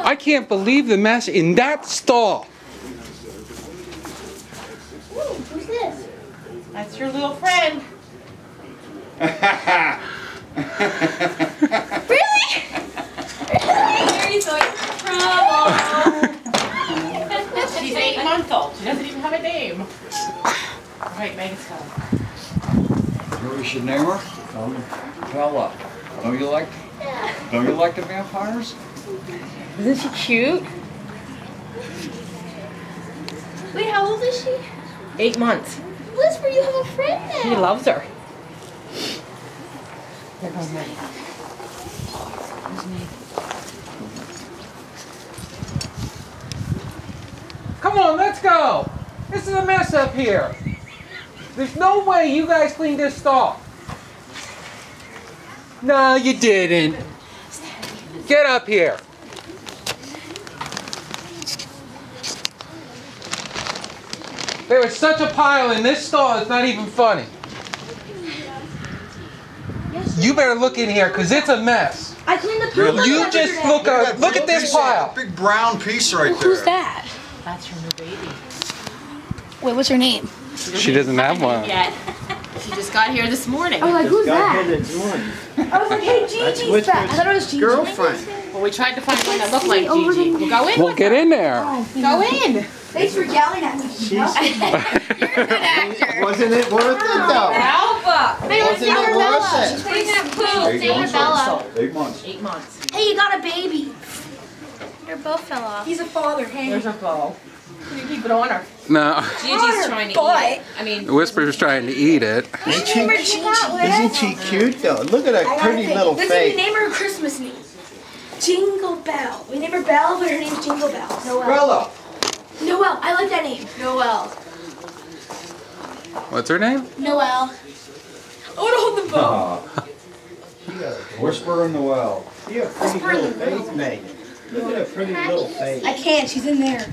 I can't believe the mess in that stall. Ooh, who's this? That's your little friend. Really? Mary's going for trouble. She's 8 months old. She doesn't even have a name. All right, Megan's coming. We should name her Bella. Don't you like the vampires? Isn't she cute? Wait, how old is she? 8 months. Whisper, you have a friend now. He loves her. There goes Megan. There's Megan. Come on, let's go. This is a mess up here. There's no way you guys cleaned this stall. No, you didn't. Get up here. There was such a pile in this stall, it's not even funny. You better look in here, because it's a mess. I cleaned the poop. You just look at this pile. Big brown piece right there. Who's that? That's your new baby. Wait, what's her name? She doesn't have one. Yet. She just got here this morning. I was like, who's that? That I was like, hey, Gigi's back. I thought it was Gigi. girlfriend. Well, we tried to find one that looked like Gigi. We'll go in. Well, get in there. Go in. Thanks for yelling at me. You're a good actor. Wasn't it worth it though? Alpha. Hey, let's Wasn't yell it her worth Bella. it? She's Putting that poop. Eight Say months. Bella. 8 months. 8 months. Hey, you got a baby. Your bow fell off. He's a father. Hey. There's her bow. Can you keep it on her? No, Gigi's trying to eat it. I mean, Whisper's trying to eat it. Isn't she cute though? Look at her pretty little Listen, we face. name her a Christmas name. Jingle Bell. We name her Belle, but her name's Jingle Bell. Noelle. Bella. Noelle. I like that name. Noelle. What's her name? Noelle. I want to hold the bow. Whisper in the well. You have a pretty little face, Megan. Look at her pretty little face. I can't. She's in there.